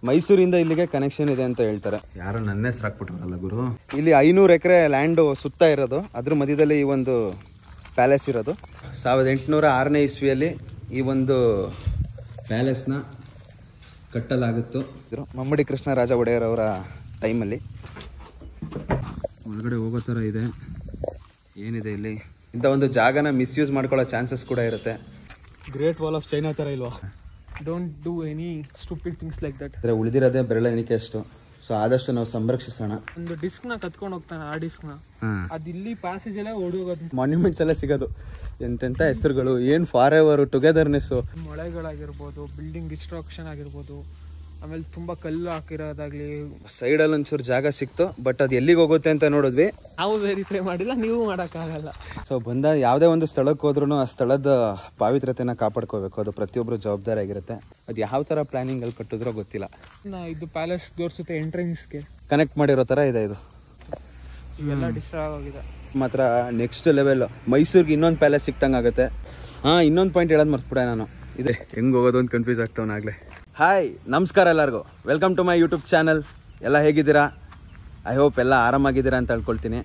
ಮೈಸೂರಿಂದ ಇಲ್ಲಿಗೆ ಕನೆಕ್ಷನ್ ಇದೆ ಅಂತ ಹೇಳ್ತಾರೆ. ಯಾರೋ ನನ್ನ ಹೆಸರು ಹಾಕ್ಬಿಟ್ರಲ್ಲ ಗುರು. ಇಲ್ಲಿ 500 ಎಕರೆ ಲ್ಯಾಂಡು ಸುತ್ತ ಇರೋದು, ಅದ್ರ ಮಧ್ಯದಲ್ಲಿ ಈ ಒಂದು ಪ್ಯಾಲೇಸ್ ಇರೋದು. 1806ನೇ ಇಸ್ವಿಯಲ್ಲಿ ಈ ಒಂದು ಪ್ಯಾಲೇಸ್ನ ಕಟ್ಟಲಾಗಿತ್ತು. ಮಮ್ಮಡಿ ಕೃಷ್ಣರಾಜ ಒಡೆಯರ್ ಅವರ ಟೈಮಲ್ಲಿ. ಒಳಗಡೆ ಹೋಗೋ ಥರ ಇದೆ. ಏನಿದೆ ಇಲ್ಲಿ? ಇಂಥ ಒಂದು ಜಾಗನ ಮಿಸ್ಯೂಸ್ ಮಾಡ್ಕೊಳ್ಳೋ ಚಾನ್ಸಸ್ ಕೂಡ ಇರುತ್ತೆ. ಗ್ರೇಟ್ ವಾಲ್ ಆಫ್ ಚೈನಾ ಥರ ಇಲ್ವಾ? Don't do any stupid things like that. ಅಂದರೆ ಉಳಿದಿರೋದೇ ಬೆರಳೆಣಿಕೆ ಅಷ್ಟು. ಸೊ ಆದಷ್ಟು ನಾವು ಸಂರಕ್ಷಿಸೋಣ. ಒಂದು ಡಿಸ್ಕ್ನ ಕತ್ಕೊಂಡು ಹೋಗ್ತಾನೆ, ಆ ಡಿಸ್ಕ್ನ ಅದು ಇಲ್ಲಿ ಪ್ಯಾಸೇಜ್ ಎಲ್ಲ ಓಡೋಗೋದು. ಮಾನ್ಯುಮೆಂಟ್ಸ್ ಎಲ್ಲ ಸಿಗೋದು, ಎಂತೆಂಥ ಹೆಸರುಗಳು, ಏನು ಫಾರ್ ಎವರ್ ಟುಗೆದರ್ನೆಸ್ಸು. ಮೊಳೆಗಳಾಗಿರ್ಬೋದು, ಬಿಲ್ಡಿಂಗ್ ಡಿಸ್ಟ್ರಕ್ಷನ್ ಆಗಿರ್ಬೋದು, ಆಮೇಲೆ ತುಂಬ ಕಲ್ಲು ಹಾಕಿರೋದಾಗ್ಲಿ. ಸೈಡಲ್ಲಿ ಒಂಚೂರು ಜಾಗ ಸಿಕ್ತು, ಬಟ್ ಅದು ಎಲ್ಲಿಗೆ ಹೋಗುತ್ತೆ ಅಂತ ನೋಡಿದ್ವಿ. ನಾವು ವೆರಿಫೈ ಮಾಡಿಲ್ಲ, ನೀವು ಮಾಡೋಕ್ಕಾಗಲ್ಲ. ಸೊ ಯಾವುದೇ ಒಂದು ಸ್ಥಳಕ್ಕೆ ಹೋದ್ರೂ ಆ ಸ್ಥಳದ ಪಾವಿತ್ರ್ಯತೆನ ಕಾಪಾಡ್ಕೋಬೇಕು. ಅದು ಪ್ರತಿಯೊಬ್ಬರು ಜವಾಬ್ದಾರಿ ಆಗಿರುತ್ತೆ. ಅದು ಯಾವ ಥರ ಪ್ಲಾನಿಂಗಲ್ಲಿ ಕಟ್ಟಿದ್ರೋ ಗೊತ್ತಿಲ್ಲ. ಇದು ಪ್ಯಾಲೇಸ್ ತೋರಿಸುತ್ತೆ, ಎಂಟ್ರೆನ್ಸ್ಗೆ ಕನೆಕ್ಟ್ ಮಾಡಿರೋ ಥರ ಇದೆ ಇದು. ಇವೆಲ್ಲ ಡಿಸ್ಟರ್ಬ್ ಆಗಿದೆ ಮಾತ್ರ. ನೆಕ್ಸ್ಟ್ ಲೆವೆಲ್ ಮೈಸೂರಿಗೆ ಇನ್ನೊಂದು ಪ್ಯಾಲೇಸ್ ಸಿಕ್ತಂಗೆ ಆಗುತ್ತೆ. ಇನ್ನೊಂದು ಪಾಯಿಂಟ್ ಹೇಳೋದು ಮರ್ತ್ಬಿಟ್ಟೆ ನಾನು. ಇದೆ ಹೆಂಗೆ ಹೋಗೋದು ಅಂತ ಕನ್ಫ್ಯೂಸ್ ಆಗ್ತಾವನಾಗಲೇ. ಹಾಯ್, ನಮಸ್ಕಾರ ಎಲ್ಲರಿಗೂ. Welcome to my YouTube channel. ಎಲ್ಲ ಹೇಗಿದ್ದೀರಾ? ಐ ಹೋಪ್ ಎಲ್ಲ ಆರಾಮಾಗಿದ್ದೀರಾ ಅಂತ ಹೇಳ್ಕೊಳ್ತೀನಿ.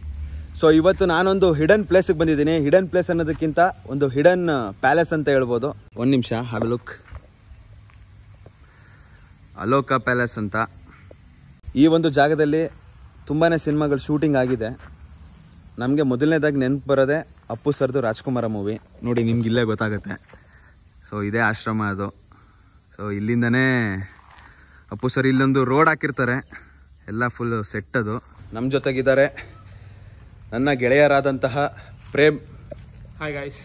ಸೊ ಇವತ್ತು ನಾನೊಂದು ಹಿಡನ್ ಪ್ಲೇಸಿಗೆ ಬಂದಿದ್ದೀನಿ. ಹಿಡನ್ ಪ್ಲೇಸ್ ಅನ್ನೋದಕ್ಕಿಂತ ಒಂದು ಹಿಡನ್ ಪ್ಯಾಲೇಸ್ ಅಂತ ಹೇಳ್ಬೋದು. ಒಂದು ನಿಮಿಷ, ಹ್ಯಾವ್ ಎ ಲುಕ್. ಅಲೋಕ ಪ್ಯಾಲೇಸ್ ಅಂತ. ಈ ಒಂದು ಜಾಗದಲ್ಲಿ ತುಂಬಾ ಸಿನಿಮಾಗಳು ಶೂಟಿಂಗ್ ಆಗಿದೆ. ನಮಗೆ ಮೊದಲನೇದಾಗಿ ನೆನಪು ಬರೋದೆ ಅಪ್ಪು ಸರ್ದು ರಾಜ್ಕುಮಾರ ಮೂವಿ. ನೋಡಿ, ನಿಮ್ಗೆ ಇಲ್ಲೇ ಗೊತ್ತಾಗುತ್ತೆ. ಸೊ ಇದೇ ಆಶ್ರಮ ಅದು. ಸೊ ಇಲ್ಲಿಂದನೇ ಅಪ್ಪು ಸರ್ ಇಲ್ಲೊಂದು ರೋಡ್ ಹಾಕಿರ್ತಾರೆ, ಎಲ್ಲ ಫುಲ್ ಸೆಟ್. ಅದು ನಮ್ಮ ಜೊತೆಗಿದ್ದಾರೆ ನನ್ನ ಗೆಳೆಯರಾದಂತಹ ಪ್ರೇಮ್. Hi guys.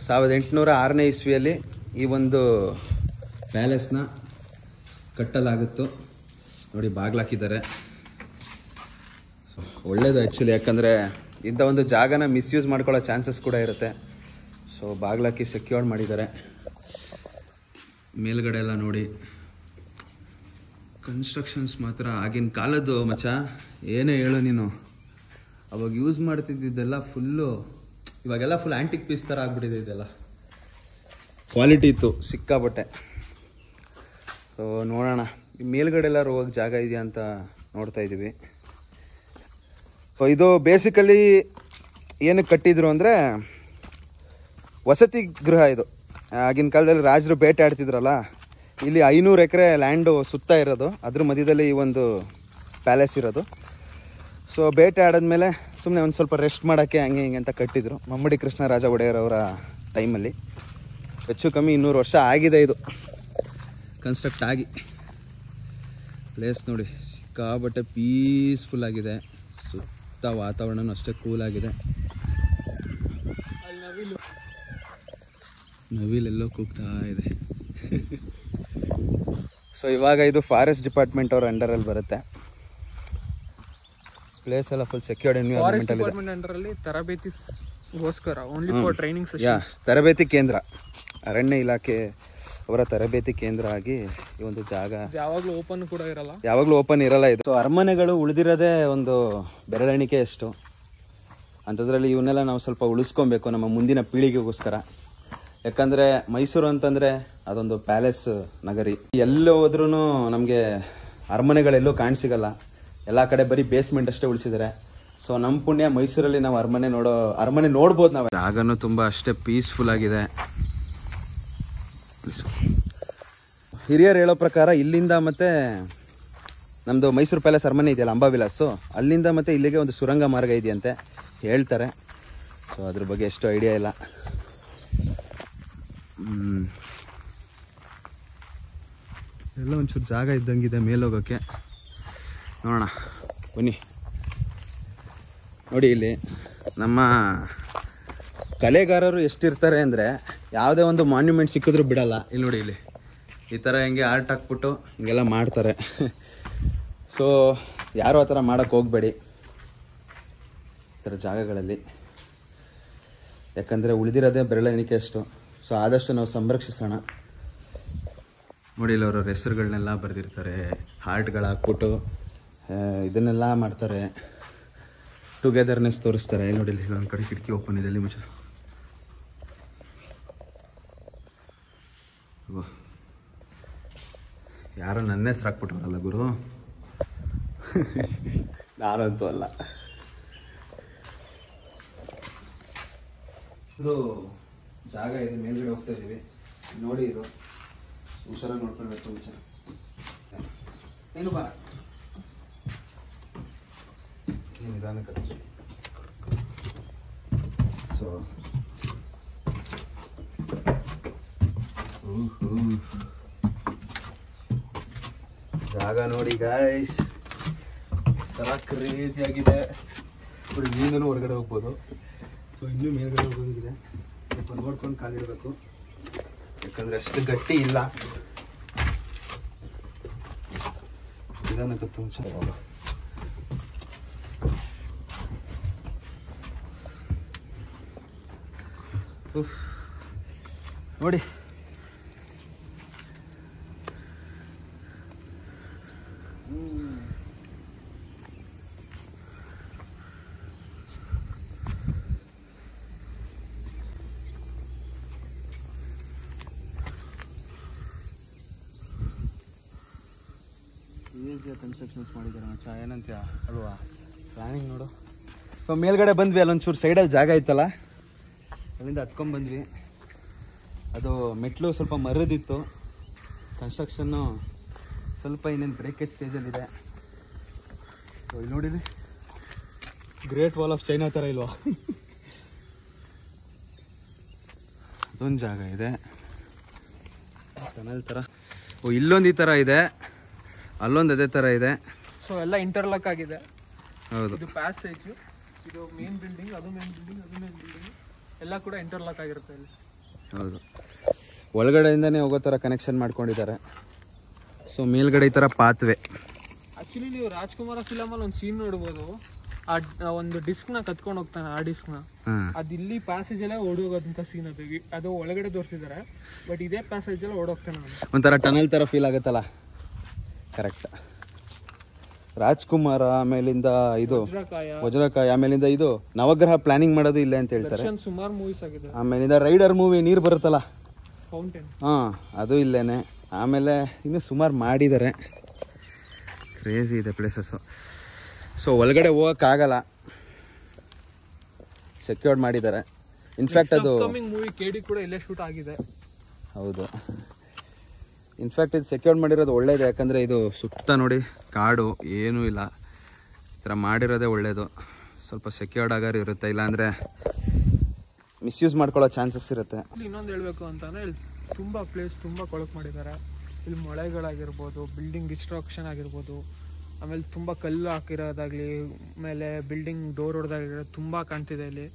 1806ನೇ ಇಸ್ವಿಯಲ್ಲಿ ಈ ಒಂದು ಪ್ಯಾಲೇಸ್ನ ಕಟ್ಟಲಾಗಿತ್ತು. ನೋಡಿ, ಬಾಗ್ಲಾಕಿದ್ದಾರೆ. ಒಳ್ಳೇದು ಆ್ಯಕ್ಚುಲಿ, ಯಾಕಂದರೆ ಇಂಥ ಒಂದು ಜಾಗನ ಮಿಸ್ಯೂಸ್ ಮಾಡ್ಕೊಳ್ಳೋ ಚಾನ್ಸಸ್ ಕೂಡ ಇರುತ್ತೆ. ಸೊ ಬಾಗ್ಲಾಕಿ ಸೆಕ್ಯೂರ್ ಮಾಡಿದ್ದಾರೆ. ಮೇಲ್ಗಡೆ ಎಲ್ಲ ನೋಡಿ, ಕನ್ಸ್ಟ್ರಕ್ಷನ್ಸ್ ಮಾತ್ರ ಆಗಿನ ಕಾಲದ್ದು ಮಚ್ಚ. ಏನೇ ಹೇಳು ನೀನು, ಅವಾಗ ಯೂಸ್ ಮಾಡ್ತಿದ್ದೆಲ್ಲ ಫುಲ್ಲು, ಇವಾಗೆಲ್ಲ ಫುಲ್ ಆ್ಯಂಟಿಕ್ ಪೀಸ್ ಥರ ಆಗ್ಬಿಟ್ಟಿದೆ. ಇದೆಲ್ಲ ಕ್ವಾಲಿಟಿ ಇತ್ತು ಸಿಕ್ಕಾಬಟ್ಟೆ. ಸೊ ನೋಡೋಣ, ಮೇಲ್ಗಡೆ ಎಲ್ಲರೂ ಹೋಗಿ ಜಾಗ ಇದೆಯಾ ಅಂತ ನೋಡ್ತಾ ಇದ್ದೀವಿ. ಸೊ ಇದು ಬೇಸಿಕಲಿ ಏನಕ್ಕೆ ಕಟ್ಟಿದ್ರು ಅಂದರೆ ವಸತಿ ಗೃಹ. ಇದು ಆಗಿನ ಕಾಲದಲ್ಲಿ ರಾಜರು ಬೇಟೆ ಆಡ್ತಿದ್ರಲ್ಲ, ಇಲ್ಲಿ 500 ಎಕರೆ ಲ್ಯಾಂಡು ಸುತ್ತ ಇರೋದು, ಅದ್ರ ಮಧ್ಯದಲ್ಲಿ ಈ ಒಂದು ಪ್ಯಾಲೇಸ್ ಇರೋದು. ಸೊ ಬೇಟೆ ಆಡಿದ್ಮೇಲೆ ಸುಮ್ಮನೆ ಒಂದು ಸ್ವಲ್ಪ ರೆಸ್ಟ್ ಮಾಡೋಕ್ಕೆ ಹಂಗೆ ಹಿಂಗೆ ಅಂತ ಕಟ್ಟಿದ್ರು. ಮಮ್ಮಡಿ ಕೃಷ್ಣರಾಜ ಒಡೆಯರ್ ಅವರ ಟೈಮಲ್ಲಿ. ಹೆಚ್ಚು ಕಮ್ಮಿ 200 ವರ್ಷ ಆಗಿದೆ ಇದು ಕನ್ಸ್ಟ್ರಕ್ಟ್ ಆಗಿ. ಪ್ಲೇಸ್ ನೋಡಿ, ಸಿಕ್ಕಾಬಟ್ಟೆ ಪೀಸ್ಫುಲ್ ಆಗಿದೆ. ಸುತ್ತ ವಾತಾವರಣನೂ ಅಷ್ಟೇ ಕೂಲ್ ಆಗಿದೆ. ನವಿಲೆಲ್ಲೋ ಕೂಗ್ತಾ ಇದೆ. ಸೊ ಇವಾಗ ಇದು ಫಾರೆಸ್ಟ್ ಡಿಪಾರ್ಟ್ಮೆಂಟ್ ಅವ್ರ ಅಂಡರಲ್ಲಿ ಬರುತ್ತೆ. ಪ್ಲೇಸ್ ಎಲ್ಲ ಫುಲ್ ಸೆಕ್ಯೂರ್ಡ್ ಎನ್ವಿರಾನ್ಮೆಂಟ್ ಅಲ್ಲಿ ಇದೆ. ಅಂಡರಲ್ಲಿ ತರಬೇತಿಗೋಸ್ಕರ ಓನ್ಲಿ ಫಾರ್ ಟ್ರೈನಿಂಗ್ ಸೆಷನ್ಸ್. ತರಬೇತಿ ಕೇಂದ್ರ, ಅರಣ್ಯ ಇಲಾಖೆ ಅವರ ತರಬೇತಿ ಕೇಂದ್ರ ಆಗಿ ಈ ಒಂದು ಜಾಗ ಯಾವಾಗಲೂ ಓಪನ್ ಕೂಡ ಇರಲ್ಲ, ಯಾವಾಗಲೂ ಓಪನ್ ಇರಲ್ಲ. ಇದು ಅರಮನೆಗಳು ಉಳಿದಿರೋದೇ ಒಂದು ಬೆರಳೆಣಿಕೆ ಎಷ್ಟು. ಅಂಥದ್ರಲ್ಲಿ ಇವನ್ನೆಲ್ಲ ನಾವು ಸ್ವಲ್ಪ ಉಳಿಸ್ಕೊಬೇಕು ನಮ್ಮ ಮುಂದಿನ ಪೀಳಿಗೆಗೋಸ್ಕರ. ಯಾಕಂದರೆ ಮೈಸೂರು ಅಂತಂದರೆ ಅದೊಂದು ಪ್ಯಾಲೇಸ್ ನಗರಿ. ಎಲ್ಲೋ ಹೋದ್ರೂ ನಮಗೆ ಅರಮನೆಗಳೆಲ್ಲೂ ಕಾಣಿಸಿಗಲ್ಲ. ಎಲ್ಲ ಕಡೆ ಬರೀ ಬೇಸ್ಮೆಂಟ್ ಅಷ್ಟೇ ಉಳಿಸಿದ್ದಾರೆ. ಸೊ ನಮ್ಮ ಪುಣ್ಯ ಮೈಸೂರಲ್ಲಿ ನಾವು ಅರಮನೆ ನೋಡ್ಬೋದು. ನಾವು ಜಾಗನೂ ತುಂಬ ಅಷ್ಟೇ ಪೀಸ್ಫುಲ್ ಆಗಿದೆ. ಹಿರಿಯರು ಹೇಳೋ ಪ್ರಕಾರ ಇಲ್ಲಿಂದ ಮತ್ತು ನಮ್ಮದು ಮೈಸೂರು ಪ್ಯಾಲೇಸ್ ಅರಮನೆ ಇದೆಯಲ್ಲ, ಅಂಬಾವಿಲಾಸು, ಅಲ್ಲಿಂದ ಮತ್ತು ಇಲ್ಲಿಗೆ ಒಂದು ಸುರಂಗ ಮಾರ್ಗ ಇದೆಯಂತೆ ಹೇಳ್ತಾರೆ. ಸೊ ಅದ್ರ ಬಗ್ಗೆ ಎಷ್ಟು ಐಡಿಯಾ ಇಲ್ಲ. ಎಲ್ಲ ಒಂಚೂರು ಜಾಗ ಇದ್ದಂಗಿದೆ ಮೇಲೋಗೋಕ್ಕೆ. ನೋಡೋಣ ಬನ್ನಿ. ನೋಡಿ, ಇಲ್ಲಿ ನಮ್ಮ ಕಲೆಗಾರರು ಎಷ್ಟಿರ್ತಾರೆ ಅಂದರೆ ಯಾವುದೇ ಒಂದು ಮಾನ್ಯುಮೆಂಟ್ ಸಿಕ್ಕಿದ್ರೂ ಬಿಡಲ್ಲ. ಇಲ್ಲಿ ನೋಡಿ, ಇಲ್ಲಿ ಈ ಥರ ಹೆಂಗೆ ಆರ್ಟ್ ಹಾಕ್ಬಿಟ್ಟು ಹಿಂಗೆಲ್ಲ ಮಾಡ್ತಾರೆ. ಸೊ ಯಾರು ಆ ಥರ ಮಾಡೋಕ್ಕೆ ಹೋಗಬೇಡಿ ಈ ಥರ ಜಾಗಗಳಲ್ಲಿ. ಯಾಕಂದರೆ ಉಳಿದಿರೋದೇ ಬೆರಳೆಣಿಕೆ ಅಷ್ಟು. ಸೊ ಆದಷ್ಟು ನಾವು ಸಂರಕ್ಷಿಸೋಣ. ನೋಡಿ, ಇಲ್ಲಿ ಅವರ ಹೆಸರುಗಳನ್ನೆಲ್ಲ ಬರೆದಿರ್ತಾರೆ, ಹಾರ್ಟ್ಗಳು ಹಾಕ್ಬಿಟ್ಟು ಇದನ್ನೆಲ್ಲ ಮಾಡ್ತಾರೆ. ಟುಗೆದರ್ನೆಸ್ ತೋರಿಸ್ತಾರೆ. ನೋಡಿ, ಇಲ್ಲಿ ಒಂದು ಕಡೆ ಕಿಟಕಿ ಓಪನ್ ಇದೆ. ಇಲ್ಲಿ ಮುಚ್ಚ ಯಾರೋ ನನ್ನ ಹೆಸ್ರು ಹಾಕ್ಬಿಟ್ರಲ್ಲ ಗುರು. ನಾನಂತೂ ಅಲ್ಲ. ಇದು ಜಾಗ ಇದೆ, ಮೇಲ್ಗಡೆ ಹೋಗ್ತಾ ಇದ್ದೀವಿ ನೋಡಿ. ಇದು ಹುಷಾರಾಗಿ ನೋಡ್ಕೊಳ್ಬೇಕು. ಏನು ಬಾ ನಿಧಾನ ಖರ್ಚು. ಸೊ ಜಾಗ ನೋಡಿ ಗಾಯ್ಸ್, ಥರ ಕ್ರೇಜಿ ಆಗಿದೆ. ಇಲ್ಲಿಂದನೂ ಹೊರಗಡೆ ಹೋಗ್ಬೋದು. ಸೊ ಇನ್ನೂ ಮೇಲ್ಗಡೆ ಹೋಗೋದಿದೆ, ಸ್ವಲ್ಪ ನೋಡ್ಕೊಂಡು ಕಾಲಿಡಬೇಕು, ಯಾಕಂದರೆ ಅಷ್ಟು ಗಟ್ಟಿ ಇಲ್ಲ. ನಿಧಾನಕ್ಕೆ ತುಂಬ ಚೆನ್ನಾಗಿ ನೋಡಿ. ಕನ್ಸ್ಟ್ರಕ್ಷನ್ಸ್ ಮಾಡಿದ್ದಾರೆ ಏನಂತೀಯ ಅಲ್ವಾ, ಪ್ಲಾನಿಂಗ್ ನೋಡು. ಸೊ ಮೇಲ್ಗಡೆ ಬಂದ್ವಿ, ಅಲ್ಲೊಂಚೂರು ಸೈಡಲ್ಲಿ ಜಾಗ ಇತ್ತಲ್ಲ, ಅಲ್ಲಿಂದ ಹತ್ಕೊಂಡ್ಬಂದ್ವಿ. ಅದು ಮೆಟ್ಲು ಸ್ವಲ್ಪ ಮರದಿತ್ತು, ಕನ್ಸ್ಟ್ರಕ್ಷನ್ನು ಸ್ವಲ್ಪ ಇನ್ನೇನು ಬ್ರೇಕೇಜ್ ಸ್ಟೇಜಲ್ಲಿದೆ. ಸೊ ಇಲ್ಲಿ ನೋಡಿರಿ, ಗ್ರೇಟ್ ವಾಲ್ ಆಫ್ ಚೈನಾ ಥರ ಇಲ್ವಾ, ಅದೊಂದು ಜಾಗ ಇದೆ ಟನಲ್ ಥರ. ಓ ಇಲ್ಲೊಂದು ಈ ಥರ ಇದೆ, ಅಲ್ಲೊಂದು ಅದೇ ಥರ ಇದೆ. ಸೊ ಎಲ್ಲ ಇಂಟರ್ಲಾಕ್ ಆಗಿದೆ. ಹೌದು, ಇದು ಪ್ಯಾಸೇಜ್, ಇದು ಮೇನ್ ಬಿಲ್ಡಿಂಗ್, ಅದು ಮೇನ್ ಬಿಲ್ಡಿಂಗ್, ಅದು ಮೇನ್ ಬಿಲ್ಡಿಂಗ್, ಎಲ್ಲ ಕೂಡ ಇಂಟರ್ಲಾಕ್ ಆಗಿರುತ್ತೆ ಇಲ್ಲಿ. ಹೌದು, ಒಳಗಡೆಯಿಂದನೇ ಹೋಗೋ ಥರ ಕನೆಕ್ಷನ್ ಮಾಡ್ಕೊಂಡಿದ್ದಾರೆ. ಸೊ ಮೇಲ್ಗಡೆ ಈ ಥರ ಪಾತ್ವೆ. ಆ್ಯಕ್ಚುಲಿ ನೀವು ರಾಜ್ಕುಮಾರ ಫಿಲಮಲ್ಲಿ ಒಂದು ಸೀನ್ ನೋಡ್ಬೋದು, ಆ ಒಂದು ಡಿಸ್ಕ್ನ ಕತ್ಕೊಂಡು ಹೋಗ್ತಾನೆ, ಆ ಡಿಸ್ಕ್ನ ಅದು ಇಲ್ಲಿ ಪ್ಯಾಸೇಜಲ್ಲೇ ಓಡೋಗೋದಂಥ ಸೀನ್. ಅದು ಒಳಗಡೆ ತೋರಿಸಿದ್ದಾರೆ, ಬಟ್ ಇದೇ ಪ್ಯಾಸೇಜಲ್ಲಿ ಓಡೋಗ್ತಾನೆ. ಒಂಥರ ಟನಲ್ ಥರ ಫೀಲ್ ಆಗುತ್ತಲ್ಲ, ಕರೆಕ್ಟ್. ರಾಜ್ಕುಮಾರ, ಆಮೇಲಿಂದ ಇದು ವಜ್ರಕಾಯ, ಆಮೇಲಿಂದ ಇದು ನವಗ್ರಹ ಪ್ಲಾನಿಂಗ್ ಮಾಡೋದು ಇಲ್ಲೇ ಅಂತ ಹೇಳ್ತಾರೆ. ಸುಮಾರು ಮೂವೀಸ್ ಆಗಿದೆ. ಆಮೇಲಿಂದ ರೈಡರ್ ಮೂವಿ ನೀರು ಬರುತ್ತಲ್ಲ, ಫೌಂಟೇನ್, ಹಾಂ ಅದು ಇಲ್ಲೇನೆ. ಆಮೇಲೆ ಇನ್ನೂ ಸುಮಾರು ಮಾಡಿದ್ದಾರೆ, ಕ್ರೇಜಿ ಇದೆ ಪ್ಲೇಸಸ್ಸು. ಸೊ ಒಳಗಡೆ ಹೋಗೋಕ್ಕಾಗಲ್ಲ, ಸೆಕ್ಯೂರ್ಡ್ ಮಾಡಿದ್ದಾರೆ. ಇನ್ಫ್ಯಾಕ್ಟ್ ಅದು ಮೂವಿ ಕೇಡಿ ಕೂಡ ಇಲ್ಲೇ ಶೂಟ್ ಆಗಿದೆ. ಹೌದು, ಇನ್ಫ್ಯಾಕ್ಟ್ ಇದು ಸೆಕ್ಯೂರ್ಡ್ ಮಾಡಿರೋದು ಒಳ್ಳೇದು, ಯಾಕಂದರೆ ಇದು ಸುತ್ತ ನೋಡಿ ಕಾಡು ಏನೂ ಇಲ್ಲ, ಈ ಥರ ಮಾಡಿರೋದೇ ಒಳ್ಳೆಯದು. ಸ್ವಲ್ಪ ಸೆಕ್ಯೂರ್ಡ್ ಆಗಾರು ಇರುತ್ತೆ, ಇಲ್ಲಾಂದರೆ ಮಿಸ್ಯೂಸ್ ಮಾಡ್ಕೊಳ್ಳೋ ಚಾನ್ಸಸ್ ಇರುತ್ತೆ. ಇನ್ನೊಂದು ಹೇಳಬೇಕು ಅಂತಂದರೆ ಇಲ್ಲಿ ತುಂಬ ಪ್ಲೇಸ್ ತುಂಬ ಕೊಳಕು ಮಾಡಿದ್ದಾರೆ. ಇಲ್ಲಿ ಮೊಳೆಗಳಾಗಿರ್ಬೋದು, ಬಿಲ್ಡಿಂಗ್ ಡಿಸ್ಟ್ರಕ್ಷನ್ ಆಗಿರ್ಬೋದು, ಆಮೇಲೆ ತುಂಬ ಕಲ್ಲು ಹಾಕಿರೋದಾಗಲಿ, ಆಮೇಲೆ ಬಿಲ್ಡಿಂಗ್ ಡೋರ್ ಹೊಡೆದಾಗಿರೋದು ತುಂಬ ಕಾಣ್ತಿದೆ ಇಲ್ಲಿ.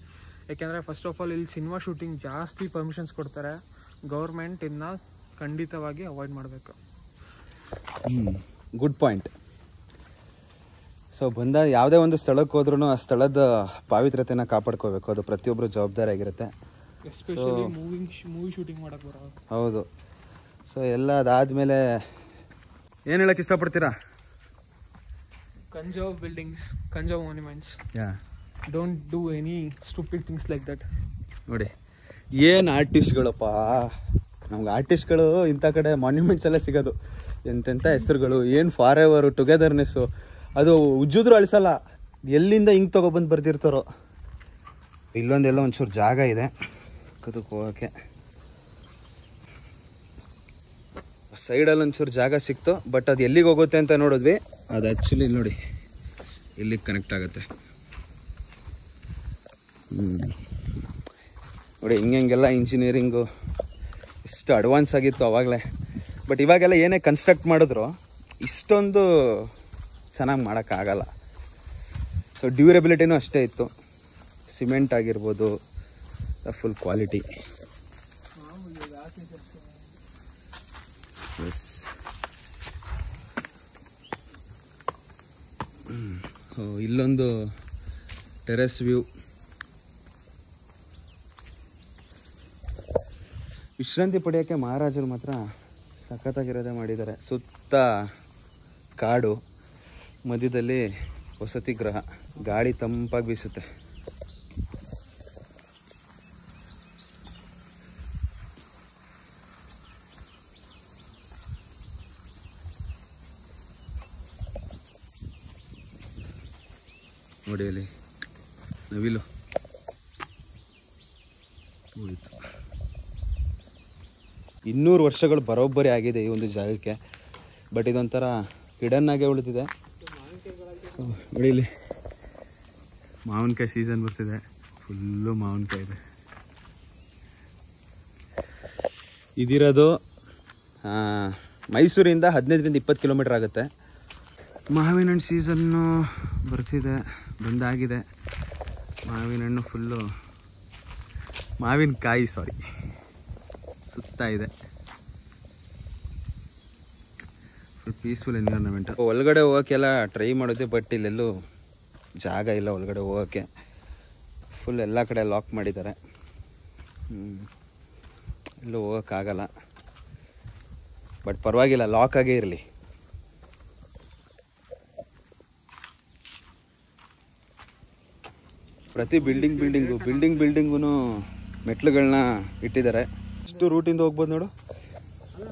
ಯಾಕೆಂದರೆ ಫಸ್ಟ್ ಆಫ್ ಆಲ್ ಇಲ್ಲಿ ಸಿನಿಮಾ ಶೂಟಿಂಗ್ ಜಾಸ್ತಿ ಪರ್ಮಿಷನ್ಸ್ ಕೊಡ್ತಾರೆ. ಗೌರ್ಮೆಂಟ್ ಇದನ್ನ ಖಂಡಿತವಾಗಿ ಅವಾಯ್ಡ್ ಮಾಡಬೇಕು. Good point. ಸೊ ಬಂದ ಯಾವುದೇ ಒಂದು ಸ್ಥಳಕ್ಕೆ ಹೋದ್ರೂ ಆ ಸ್ಥಳದ ಪಾವಿತ್ರ್ಯತೆನ ಕಾಪಾಡ್ಕೋಬೇಕು, ಅದು ಪ್ರತಿಯೊಬ್ಬರು ಜವಾಬ್ದಾರಿ ಆಗಿರುತ್ತೆ. ಎಸ್ಪೆಷಲಿ ಮೂವಿ ಶೂಟಿಂಗ್ ಮಾಡೋಕ್ಕೆ ಬರೋ. ಹೌದು. ಸೊ ಎಲ್ಲ ಅದಾದಮೇಲೆ ಏನು ಹೇಳಕ್ಕೆ ಇಷ್ಟಪಡ್ತೀರಾ? Conserve buildings, conserve monuments, don't do any stupid things like that. ನೋಡಿ ಏನು ಆರ್ಟಿಸ್ಟ್ಗಳಪ್ಪ, ನಮ್ಗೆ ಆರ್ಟಿಸ್ಟ್ಗಳು ಇಂಥ ಕಡೆ ಮಾನ್ಯುಮೆಂಟ್ಸ್ ಎಲ್ಲ ಸಿಗೋದು, ಎಂತೆಂಥ ಹೆಸರುಗಳು, ಏನು ಫಾರ್ ಎವರು, ಟುಗೆದರ್ನೆಸ್ಸು, ಅದು ಉಜ್ಜಿದ್ರು ಅಳಿಸಲ್ಲ, ಎಲ್ಲಿಂದ ಹಿಂಗೆ ತೊಗೊಬಂದು ಬರ್ದಿರ್ತಾರೋ. ಇಲ್ಲೊಂದೆಲ್ಲ ಒಂಚೂರು ಜಾಗ ಇದೆ ಅದಕ್ಕೆ ಹೋಗೋಕ್ಕೆ. ಸೈಡಲ್ಲಿ ಒಂಚೂರು ಜಾಗ ಸಿಕ್ತು, ಬಟ್ ಅದು ಎಲ್ಲಿಗೆ ಹೋಗುತ್ತೆ ಅಂತ ನೋಡಿದ್ವಿ. ಅದು ಆ್ಯಕ್ಚುಲಿ ನೋಡಿ ಇಲ್ಲಿಗೆ ಕನೆಕ್ಟ್ ಆಗುತ್ತೆ. ನೋಡಿ ಹಿಂಗೆಲ್ಲ ಇಂಜಿನಿಯರಿಂಗು ಇಷ್ಟು ಅಡ್ವಾನ್ಸ್ ಆಗಿತ್ತು ಆವಾಗಲೇ. ಬಟ್ ಇವಾಗೆಲ್ಲ ಏನೇ ಕನ್ಸ್ಟ್ರಕ್ಟ್ ಮಾಡಿದ್ರು ಇಷ್ಟೊಂದು ಚೆನ್ನಾಗಿ ಮಾಡೋಕ್ಕಾಗಲ್ಲ. ಸೊ ಡ್ಯೂರಬಿಲಿಟಿನೂ ಅಷ್ಟೇ ಇತ್ತು, ಸಿಮೆಂಟ್ ಆಗಿರ್ಬೋದು, ಫುಲ್ ಕ್ವಾಲಿಟಿ. ಇಲ್ಲೊಂದು ಟೆರೆಸ್ ವ್ಯೂ. ವಿಶ್ರಾಂತಿ ಪಡೆಯೋಕ್ಕೆ ಮಹಾರಾಜರು ಮಾತ್ರ ಸಖತ್ತಾಗಿರೋದೇ ಮಾಡಿದ್ದಾರೆ. ಸುತ್ತ ಕಾಡು, ಮಧ್ಯದಲ್ಲಿ ವಸತಿ ಗೃಹ, ಗಾಳಿ ತಂಪಾಗಿ ಬೀಸುತ್ತೆ. ನೋಡಿ ಅಲ್ಲಿ ನವಿಲು ಹೋಯಿತು. 200 ವರ್ಷಗಳು ಬರೋಬ್ಬರಿ ಆಗಿದೆ ಈ ಒಂದು ಜಾಗಕ್ಕೆ. ಬಟ್ ಇದೊಂಥರ ಹಿಡನ್ ಆಗೇ ಉಳಿದಿದೆ. ನೋಡಿ ಇಲ್ಲಿ ಮಾವಿನಕಾಯಿ ಸೀಸನ್ ಬರ್ತಿದೆ, ಫುಲ್ಲು ಮಾವಿನಕಾಯಿ ಇದೆ. ಇದಿರೋದು ಮೈಸೂರಿಂದ 15-20 ಕಿಲೋಮೀಟ್ರ್ ಆಗುತ್ತೆ. ಮಾವಿನ ಹಣ್ಣು ಸೀಸನ್ನು ಬರ್ತಿದೆ, ಬಂದಾಗಿದೆ. ಮಾವಿನ ಹಣ್ಣು ಫುಲ್ಲು ಮಾವಿನಕಾಯಿ ಸುತ್ತ ಇದೆ. Full peaceful environment. ಒಳಗಡೆ ಹೋಗೋಕ್ಕೆಲ್ಲ ಟ್ರೈ ಮಾಡಿದ್ವಿ, ಬಟ್ ಇಲ್ಲೆಲ್ಲೂ ಜಾಗ ಇಲ್ಲ ಒಳಗಡೆ ಹೋಗೋಕ್ಕೆ. ಫುಲ್ ಎಲ್ಲ ಕಡೆ ಲಾಕ್ ಮಾಡಿದ್ದಾರೆ, ಎಲ್ಲೂ ಹೋಗೋಕ್ಕಾಗಲ್ಲ. ಬಟ್ ಪರವಾಗಿಲ್ಲ, ಲಾಕ್ ಆಗೇ ಇರಲಿ. ಪ್ರತಿ ಬಿಲ್ಡಿಂಗ್ಗೂ ಮೆಟ್ಲುಗಳನ್ನ ಇಟ್ಟಿದ್ದಾರೆ. ಇಷ್ಟು ರೂಟಿಂದ ಹೋಗ್ಬೋದು ನೋಡು,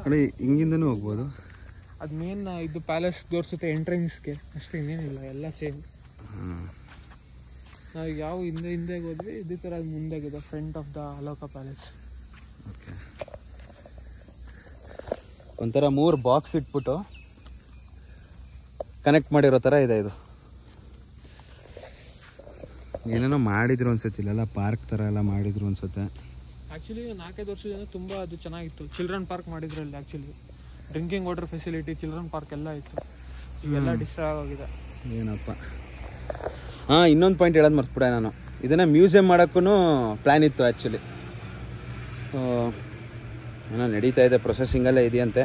ನೋಡಿ ಹಿಂಗಿಂದನೂ ಹೋಗ್ಬೋದು. ಅದು ಮೇನ್ ಇದು ಪ್ಯಾಲೇಸ್ ತೋರಿಸುತ್ತೆ ಎಂಟ್ರೆನ್ಸ್ಗೆ, ಅಷ್ಟೇ, ಇನ್ನೇನಿಲ್ಲ, ಎಲ್ಲ ಸೇಮ್. ನಾವು ಯಾವ ಹಿಂದೆ ಹೋದ್ವಿ, ಇದೇ ಥರ ಮುಂದೆಗಿದೆ front of the Aloka palace. Okay, ಒಂಥರ 3 ಬಾಕ್ಸ್ ಇಟ್ಬಿಟ್ಟು ಕನೆಕ್ಟ್ ಮಾಡಿರೋ ಥರ ಇದೆ ಇದು. ಏನೇನೋ ಮಾಡಿದ್ರು ಅನ್ಸುತ್ತೆ, ಇಲ್ಲೆಲ್ಲ ಪಾರ್ಕ್ ಥರ ಎಲ್ಲ ಮಾಡಿದ್ರು ಅನ್ಸುತ್ತೆ. ಆ್ಯಕ್ಚುಲಿ 4-5 ವರ್ಷದಿಂದ ತುಂಬ ಅದು ಚೆನ್ನಾಗಿತ್ತು. ಚಿಲ್ಡ್ರನ್ ಪಾರ್ಕ್ ಮಾಡಿದ್ರು ಅಲ್ಲಿ. Actually drinking water facility, children park ಎಲ್ಲ ಇತ್ತು. ಇವೆಲ್ಲ ಡಿಸ್ಟ್ರಾಯ್ ಆಗಿದೆ. ಏನಪ್ಪ. ಇನ್ನೊಂದು ಪಾಯಿಂಟ್ ಹೇಳೋದು ಮರ್ತ್ಬಿಟ್ಟೆ ನಾನು. ಇದನ್ನು ಮ್ಯೂಸಿಯಂ ಮಾಡೋಕ್ಕೂ ಪ್ಲ್ಯಾನ್ ಇತ್ತು ಆ್ಯಕ್ಚುಲಿ. ಏನೋ ನಡೀತಾ ಇದೆ, ಪ್ರೊಸೆಸಿಂಗಲ್ಲೇ ಇದೆಯಂತೆ.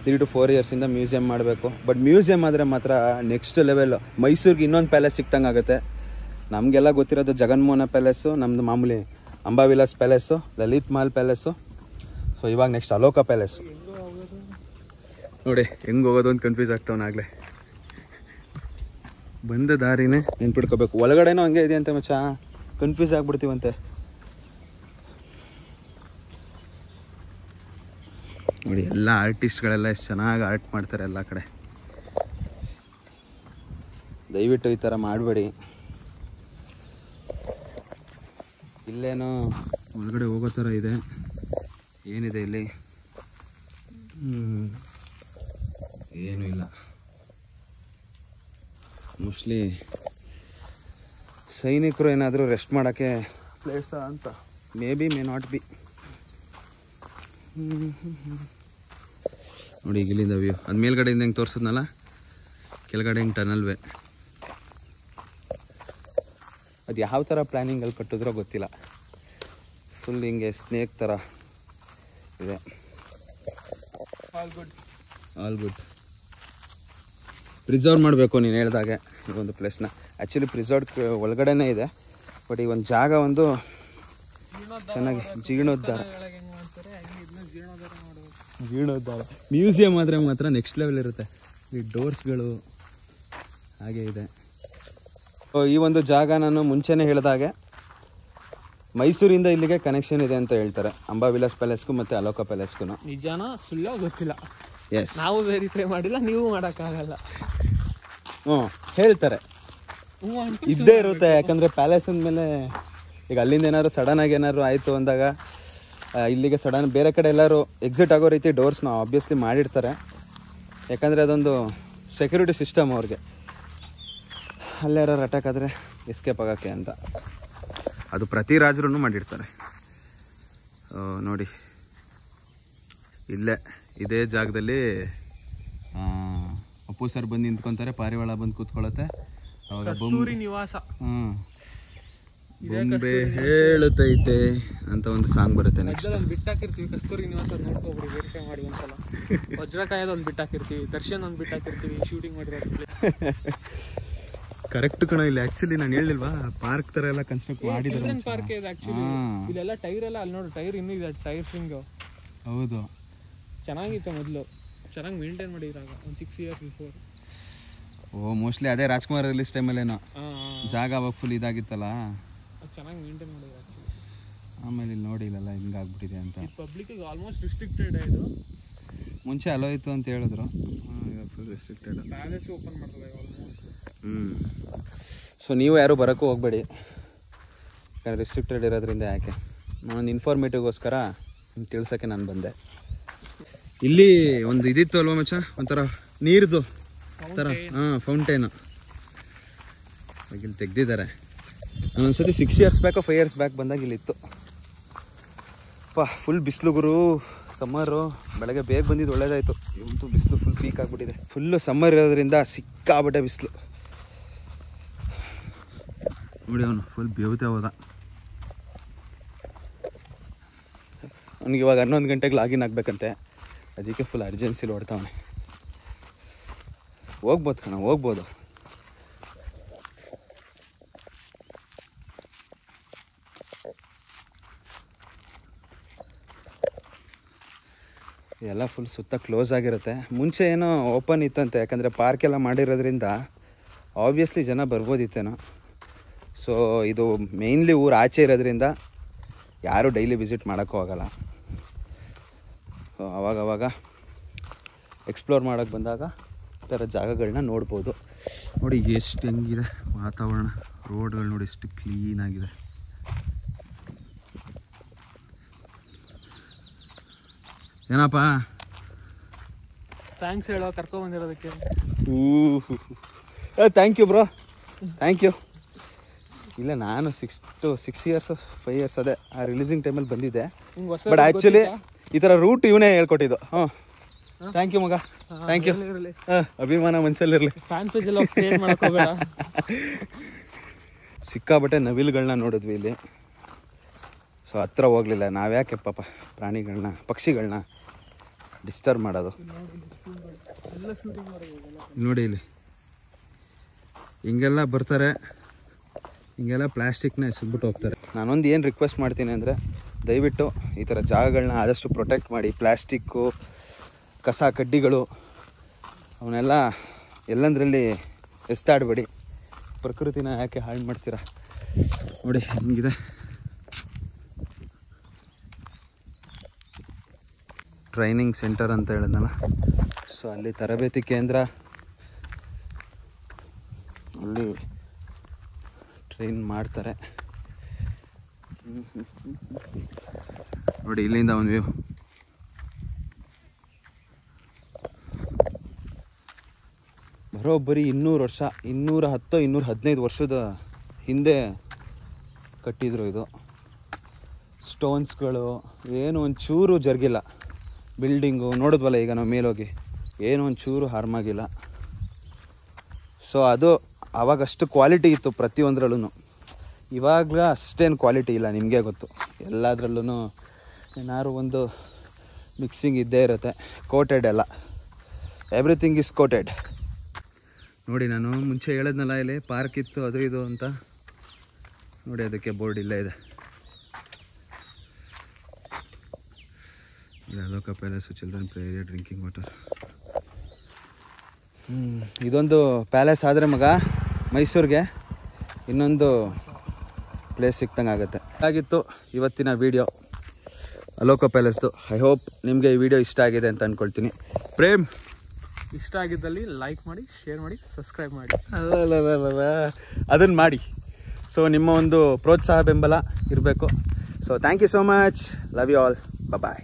3 to 4 ಇಯರ್ಸಿಂದ ಮ್ಯೂಸಿಯಂ ಮಾಡಬೇಕು. ಬಟ್ ಮ್ಯೂಸಿಯಂ ಆದರೆ ಮಾತ್ರ ನೆಕ್ಸ್ಟ್ ಲೆವೆಲ್. ಮೈಸೂರಿಗೆ ಇನ್ನೊಂದು ಪ್ಯಾಲೇಸ್ ಸಿಕ್ತಂಗೆ ಆಗುತ್ತೆ. ನಮಗೆಲ್ಲ ಗೊತ್ತಿರೋದು ಜಗನ್ಮೋಹನ ಪ್ಯಾಲೇಸು, ನಮ್ಮದು ಮಾಮೂಲಿ Ambavilas palace, Lalit Mahal palace. So ಇವಾಗ ನೆಕ್ಸ್ಟ್ ಅಲೋಕ ಪ್ಯಾಲೇಸು. ನೋಡಿ ಹೆಂಗೆ ಹೋಗೋದು ಅಂತ ಕನ್ಫ್ಯೂಸ್ ಆಗ್ತಾವನಾಗಲೇ. ಬಂದ ದಾರಿನೇ ನೆನ್ಪಿಡ್ಕೋಬೇಕು. ಒಳಗಡೆನೂ ಹಂಗೆ ಇದೆ ಅಂತ ಮಚ್ಚ, ಕನ್ಫ್ಯೂಸ್ ಆಗ್ಬಿಡ್ತೀವಂತೆ. ನೋಡಿ ಎಲ್ಲ ಆರ್ಟಿಸ್ಟ್ಗಳೆಲ್ಲ ಎಷ್ಟು ಚೆನ್ನಾಗಿ ಆರ್ಟ್ ಮಾಡ್ತಾರೆ ಎಲ್ಲ ಕಡೆ. ದಯವಿಟ್ಟು ಈ ಥರ ಮಾಡಬೇಡಿ. ಇಲ್ಲೇನೋ ಒಳಗಡೆ ಹೋಗೋ ಥರ ಇದೆ. ಏನಿದೆ ಇಲ್ಲಿ? ಏನೂ ಇಲ್ಲ. ಮೋಸ್ಟ್ಲಿ ಸೈನಿಕರು ಏನಾದರೂ ರೆಸ್ಟ್ ಮಾಡೋಕ್ಕೆ ಪ್ಲೇಸಾ ಅಂತ. May not be. ನೋಡಿ ಈಗ ಇಲ್ಲಿಂದ ವ್ಯೂ. ಅದು ಮೇಲ್ಗಡೆಯಿಂದ ಹೆಂಗೆ ತೋರಿಸಿದ್ನಲ್ಲ, ಕೆಳಗಡೆ ಹಿಂಗೆ ಟನಲ್ವೇ. ಅದು ಯಾವ ಥರ ಪ್ಲ್ಯಾನಿಂಗಲ್ಲಿ ಕಟ್ಟಿದ್ರೋ ಗೊತ್ತಿಲ್ಲ. ಫುಲ್ ಹಿಂಗೆ ಸ್ನೇಕ್ ಥರ ಇದೆ. All good. ಪ್ರಿಸರ್ವ್ ಮಾಡಬೇಕು ನೀನು ಹೇಳ್ದಾಗೆ ಈ ಒಂದು ಪ್ಲೇಸ್ನ. ಆ್ಯಕ್ಚುಲಿ ಪ್ರಿಸರ್ವ್ ಒಳಗಡೆನೇ ಇದೆ, ಬಟ್ ಈ ಒಂದು ಜಾಗ ಒಂದು ಚೆನ್ನಾಗಿ ಜೀರ್ಣೋದ್ಧಾರ. ಮ್ಯೂಸಿಯಂ ಆದರೆ ಮಾತ್ರ ನೆಕ್ಸ್ಟ್ ಲೆವೆಲ್ ಇರುತ್ತೆ. ಈ ಡೋರ್ಸ್ಗಳು ಹಾಗೆ ಇದೆ. ಈ ಒಂದು ಜಾಗ ನಾನು ಮುಂಚೆನೇ ಹೇಳಿದಾಗೆ ಮೈಸೂರಿಂದ ಇಲ್ಲಿಗೆ ಕನೆಕ್ಷನ್ ಇದೆ ಅಂತ ಹೇಳ್ತಾರೆ, ಅಂಬಾವಿಲಾಸ್ ಪ್ಯಾಲೇಸ್ಗೂ ಮತ್ತು ಅಲೋಕ ಪ್ಯಾಲೇಸ್ಗೂ. ನಿಜಾನ ಸುಳ್ಳ ಗೊತ್ತಿಲ್ಲ. ಎಸ್, ನಾವು ವೆರಿಫೈ ಮಾಡಿಲ್ಲ, ನೀವು ಮಾಡೋಕ್ಕಾಗಲ್ಲ. ಹೇಳ್ತಾರೆ ಇದ್ದೇ ಇರುತ್ತೆ. ಯಾಕಂದರೆ ಪ್ಯಾಲೇಸ್ ಅಂದಮೇಲೆ ಈಗ ಅಲ್ಲಿಂದ ಏನಾದ್ರು ಸಡನ್ನಾಗಿ ಏನಾದ್ರು ಆಯಿತು ಅಂದಾಗ ಇಲ್ಲಿಗೆ ಸಡನ್ ಬೇರೆ ಕಡೆ ಎಲ್ಲರೂ ಎಕ್ಸಿಟ್ ಆಗೋ ರೀತಿ ಡೋರ್ಸ್ನ ಆಬ್ವಿಯಸ್ಲಿ ಮಾಡಿರ್ತಾರೆ. ಯಾಕಂದರೆ ಅದೊಂದು ಸೆಕ್ಯೂರಿಟಿ ಸಿಸ್ಟಮ್ ಅವ್ರಿಗೆ. ಅಲ್ಲೇ ಯಾರು ಅಟ್ಯಾಕ್ ಆದರೆ ಎಸ್ಕೇಪ್ ಆಗೋಕ್ಕೆ ಅಂತ. ಅದು ಪ್ರತಿ ರಾಜರು ಮಾಡಿರ್ತಾರೆ. ನೋಡಿ ಇಲ್ಲೇ ಇದೇ ಜಾಗದಲ್ಲಿ ಅಪ್ಪು ಸರ್ ಬಂದು ನಿಂತ್ಕೊತಾರೆ, ಪಾರಿವಾಳ ಬಂದು ಕೂತ್ಕೊಳ್ಳುತ್ತೆ. ಅವಾಗ ಕಸ್ತೂರಿ ನಿವಾಸ, ಬೊಂಬೆ ಹೇಳುತ್ತೈತೆ ಅಂತ ಒಂದು ಸಾಂಗ್ ಬರುತ್ತೆ. ನೆಕ್ಸ್ಟ್ ಒಂದು ಬಿಟ್ಟಾಕಿರ್ತೀವಿ, ಕಸ್ತೂರಿ ನಿವಾಸ ನೋಡ್ಕೊಬಿಡಿ, ವೆರಿಫೈ ಮಾಡಿ ಒಂದ್ಸಲ. ವಜ್ರಕಾಯದ ಒಂದು ಬಿಟ್ಟಾಕಿರ್ತೀವಿ, ದರ್ಶನ್ ಒಂದು ಬಿಟ್ಟಾಕಿರ್ತೀವಿ, ಶೂಟಿಂಗ್ ಮಾಡಿರೋ. ಕರೆಕ್ಟ್ ಕಣ. ಇಲ್ಲಿ ಆ್ಯಕ್ಚುಲಿ ನಾನು ಹೇಳಿಲ್ವಾ, ಪಾರ್ಕ್ ಥರ ಎಲ್ಲ ಕನ್ಸ್ಟ್ರಕ್ಟ್ ಮಾಡಿದ್ದಾರೆ. ಪಾರ್ಕ್ ಇದೆ ಆ್ಯಕ್ಚುಲಿ. ಇಲ್ಲೆಲ್ಲ ಟೈರ್ ಎಲ್ಲ ಅಲ್ಲಿ ನೋಡಿ, ಟೈರ್ ಇನ್ನೂ ಇದೆ, ಟೈರ್ ಸ್ವಿಂಗು. ಹೌದು, ಚೆನ್ನಾಗಿತ್ತು ಮೊದಲು, ಚೆನ್ನಾಗಿ ಮೇಂಟೈನ್ ಮಾಡಿದ್ರಾಗ ಒಂದು 6 years ಬಿಫೋರ್. ಮೋಸ್ಟ್ಲಿ ಅದೇ ರಾಜ್ಕುಮಾರ್ ರಿಲೀಸ್ ಟೈಮಲ್ಲೇನೋ ಜಾಗ ಅವಾಗ ಫುಲ್ ಇದಾಗಿತ್ತಲ್ಲ, ಚೆನ್ನಾಗಿ ಮೇಂಟೈನ್ ಮಾಡಿದ್ರು. ಆಮೇಲೆ ಇಲ್ಲಿ ನೋಡಿ ಇಲ್ಲೆಲ್ಲ ಹಿಂಗಾಗ್ಬಿಟ್ಟಿದೆ ಅಂತ. ಪಬ್ಲಿಕ್ಗೆ ಆಲ್ಮೋಸ್ಟ್ ರಿಸ್ಟ್ರಿಕ್ಟೆಡ್ ಇದು. ಮುಂಚೆ ಅಲೋ ಇತ್ತು ಅಂತ ಹೇಳಿದ್ರು, ಫುಲ್ ರಿಸ್ಟ್ರಿಕ್ಟೆಡ್. ಪ್ಯಾಲೇಸ್ ಓಪನ್ ಮಾಡ್ತಾರೆ ಆಲ್ಮೋಸ್ಟ್. ಸೊ ಸೊ ನೀವು ಯಾರೂ ಬರೋಕ್ಕೂ ಹೋಗಬೇಡಿ, ಯಾಕಂದರೆ ರಿಸ್ಟ್ರಿಕ್ಟೆಡ್ ಇರೋದ್ರಿಂದ. ಯಾಕೆ ನಾನೊಂದು ಇನ್ಫಾರ್ಮೇಟಿವ್ಗೋಸ್ಕರ ನಿಮ್ಗೆ ತಿಳ್ಸೋಕ್ಕೆ ನಾನು ಬಂದೆ. ಇಲ್ಲಿ ಒಂದು ಇದಿತ್ತು ಅಲ್ವಾ ಮಚ್ಚ, ಒಂಥರ ನೀರ್ದು ಥರ, ಫೌಂಟೇನು ಇಲ್ಲಿ ತೆಗ್ದಿದ್ದಾರೆ. ನಾನೊಂದ್ಸತಿ 6 years ಬ್ಯಾಕೋ 5 years ಬ್ಯಾಕ್ ಬಂದಾಗ ಇಲ್ಲಿತ್ತು. ಫುಲ್ ಬಿಸಿಲು ಗುರು, ಸಮ್ಮರು. ಬೆಳಗ್ಗೆ ಬೇಗ ಬಂದಿದ್ದು ಒಳ್ಳೇದಾಯಿತು. ಇವತ್ತು ಬಿಸಿಲು ಫುಲ್ ಪೀಕ್ ಆಗಿಬಿಟ್ಟಿದೆ. ಫುಲ್ಲು ಸಮ್ಮರ್ ಇರೋದ್ರಿಂದ ಸಿಕ್ಕಾಬಿಟ್ಟೆ ಬಿಸಿಲು. ನೋಡಿ ಅವನು ಫುಲ್ ಬೇವುತ್ತೆ ಹೋದ. ಅವ್ನಿಗೆ ಇವಾಗ 11 ಗಂಟೆಗೆ ಲಾಗಿನ್ ಆಗಬೇಕಂತೆ, ಅದಕ್ಕೆ ಫುಲ್ ಅರ್ಜೆನ್ಸಿಲಿ ಓಡ್ತಾವನೆ. ಹೋಗ್ಬೋದು ಕಣ, ಹೋಗ್ಬೋದು. ಎಲ್ಲ ಫುಲ್ ಸುತ್ತ ಕ್ಲೋಸ್ ಆಗಿರುತ್ತೆ. ಮುಂಚೆ ಏನೋ ಓಪನ್ ಇತ್ತಂತೆ, ಯಾಕಂದರೆ ಪಾರ್ಕೆಲ್ಲ ಮಾಡಿರೋದ್ರಿಂದ ಆಬ್ವಿಯಸ್ಲಿ ಜನ ಬರ್ಬೋದಿತ್ತೇನೋ. ಸೊ ಇದು ಮೇಯ್ನ್ಲಿ ಊರು ಆಚೆ ಇರೋದ್ರಿಂದ ಯಾರೂ ಡೈಲಿ ವಿಸಿಟ್ ಮಾಡೋಕ್ಕೂ ಹೋಗಲ್ಲ. ಸೊ ಅವಾಗವಾಗ ಎಕ್ಸ್ಪ್ಲೋರ್ ಮಾಡೋಕ್ಕೆ ಬಂದಾಗ ಈ ಥರ ಜಾಗಗಳನ್ನ ನೋಡ್ಬೋದು. ನೋಡಿ ಎಷ್ಟು ಹೆಂಗಿದೆ ವಾತಾವರಣ, ರೋಡ್ಗಳು ನೋಡಿ ಎಷ್ಟು ಕ್ಲೀನಾಗಿದೆ. ಏನಪ್ಪ ಥ್ಯಾಂಕ್ಸ್ ಹೇಳೋ ಕರ್ಕೊಂಬಂದಿರೋದಕ್ಕೆ. Thank you bro, thank you. ಇಲ್ಲ ನಾನು 6 years 5 years ಅದೇ ಆ ರಿಲೀಸಿಂಗ್ ಟೈಮಲ್ಲಿ ಬಂದಿದ್ದೆ. ಬಟ್ ಆ್ಯಕ್ಚುಲಿ ಈ ಥರ ರೂಟ್ ಇವನೇ ಹೇಳ್ಕೊಟ್ಟಿದ್ದು. ಥ್ಯಾಂಕ್ ಯು ಮಗ, ಥ್ಯಾಂಕ್ ಯು. ಅಭಿಮಾನ ಮನಸ್ಸಲ್ಲಿರಲಿ. ಫ್ಯಾನ್ ಪೇಜ್ ಎಲ್ಲ ಕ್ರಿಯೇಟ್ ಮಾಡಕ್ಕೆ ಹೋಗಬೇಡ. ಸಿಕ್ಕಾಬಟ್ಟೆ ನವಿಲುಗಳನ್ನ ನೋಡಿದ್ವಿ ಇಲ್ಲಿ. ಸೊ ಹತ್ರ ಹೋಗಲಿಲ್ಲ. ನಾವ್ಯಾಕೆ ಪಾಪ ಪ್ರಾಣಿಗಳನ್ನ ಪಕ್ಷಿಗಳನ್ನ ಡಿಸ್ಟರ್ಬ್ ಮಾಡೋದು. ನೋಡಿ ಇಲ್ಲಿ ಹಿಂಗೆಲ್ಲ ಬರ್ತಾರೆ, ಹಿಂಗೆಲ್ಲ ಪ್ಲಾಸ್ಟಿಕ್ನ ಎಸೆದ್ಬಿಟ್ಟು ಹೋಗ್ತಾರೆ. ನಾನೊಂದು ಏನು ರಿಕ್ವೆಸ್ಟ್ ಮಾಡ್ತೀನಿ ಅಂದರೆ, ದಯವಿಟ್ಟು ಈ ಥರ ಜಾಗಗಳನ್ನ ಆದಷ್ಟು ಪ್ರೊಟೆಕ್ಟ್ ಮಾಡಿ. ಪ್ಲಾಸ್ಟಿಕ್ಕು, ಕಸ ಕಡ್ಡಿಗಳು ಅವನ್ನೆಲ್ಲ ಎಲ್ಲಂದ್ರಲ್ಲಿ ಎಸ್ತಾಡಬೇಡಿ. ಪ್ರಕೃತಿನ ಯಾಕೆ ಹಾಳು ಮಾಡ್ತೀರಾ? ನೋಡಿ ಹೆಂಗಿದೆ. ಟ್ರೈನಿಂಗ್ ಸೆಂಟರ್ ಅಂತ ಹೇಳಿದ್ನಲ್ಲ, ಸೊ ಅಲ್ಲಿ ತರಬೇತಿ ಕೇಂದ್ರ, ಅಲ್ಲಿ ಟ್ರೈನ್ ಮಾಡ್ತಾರೆ. ನೋಡಿ ಇಲ್ಲಿಂದ ಒಂದು ವ್ಯೂ. ಬರೋಬ್ಬರಿ 200 ವರ್ಷ, 210 215 ವರ್ಷದ ಹಿಂದೆ ಕಟ್ಟಿದ್ರು. ಇದು ಸ್ಟೋನ್ಸ್ಗಳು ಏನು ಒಂಚೂರು ಜರುಗಿಲ್ಲ. ಬಿಲ್ಡಿಂಗು ನೋಡಿದ್ವಲ್ಲ ಈಗ ನಾವು ಮೇಲೋಗಿ, ಏನೋ ಒಂಚೂರು ಹಾರ್ಮ್ ಆಗಿಲ್ಲ. ಸೊ ಅದು ಆವಾಗಷ್ಟು ಕ್ವಾಲಿಟಿ ಇತ್ತು ಪ್ರತಿಯೊಂದರಲ್ಲೂ. ಇವಾಗ ಅಷ್ಟೇನು ಕ್ವಾಲಿಟಿ ಇಲ್ಲ, ನಿಮಗೆ ಗೊತ್ತು. ಎಲ್ಲದರಲ್ಲೂ ಏನಾದ್ರು ಒಂದು ಮಿಕ್ಸಿಂಗ್ ಇದ್ದೇ ಇರುತ್ತೆ. ಕೋಟೆಡ್ ಎಲ್ಲ, ಎವ್ರಿಥಿಂಗ್ ಈಸ್ ಕೋಟೆಡ್. ನೋಡಿ ನಾನು ಮುಂಚೆ ಹೇಳಿದ್ನಲ್ಲ ಇಲ್ಲಿ ಪಾರ್ಕ್ ಇತ್ತು ಅದು ಇದು ಅಂತ. ನೋಡಿ ಅದಕ್ಕೆ ಬೋರ್ಡ್ ಇಲ್ಲೇ ಇದೆ. Aloka palace, children play area, drinking water. ಇದೊಂದು ಪ್ಯಾಲೇಸ್ ಆದರೆ ಮಗ ಮೈಸೂರಿಗೆ ಇನ್ನೊಂದು ಪ್ಲೇಸ್ ಸಿಕ್ತಂಗೆ ಆಗುತ್ತೆ. ಆಗಿತ್ತು ಇವತ್ತಿನ ವಿಡಿಯೋ ಅಲೋಕ ಪ್ಯಾಲೇಸ್ದು. ಐ ಹೋಪ್ ನಿಮಗೆ ಈ ವಿಡಿಯೋ ಇಷ್ಟ ಆಗಿದೆ ಅಂತ ಅಂದ್ಕೊಳ್ತೀನಿ. ಪ್ರೇಮ್, ಇಷ್ಟ ಆಗಿದ್ದಲ್ಲಿ ಲೈಕ್ ಮಾಡಿ, ಶೇರ್ ಮಾಡಿ, ಸಬ್ಸ್ಕ್ರೈಬ್ ಮಾಡಿ. ಅದನ್ನು ಮಾಡಿ. ಸೊ ನಿಮ್ಮ ಒಂದು ಪ್ರೋತ್ಸಾಹ ಬೆಂಬಲ ಇರಬೇಕು. So thank you so much. Love you all. Bye.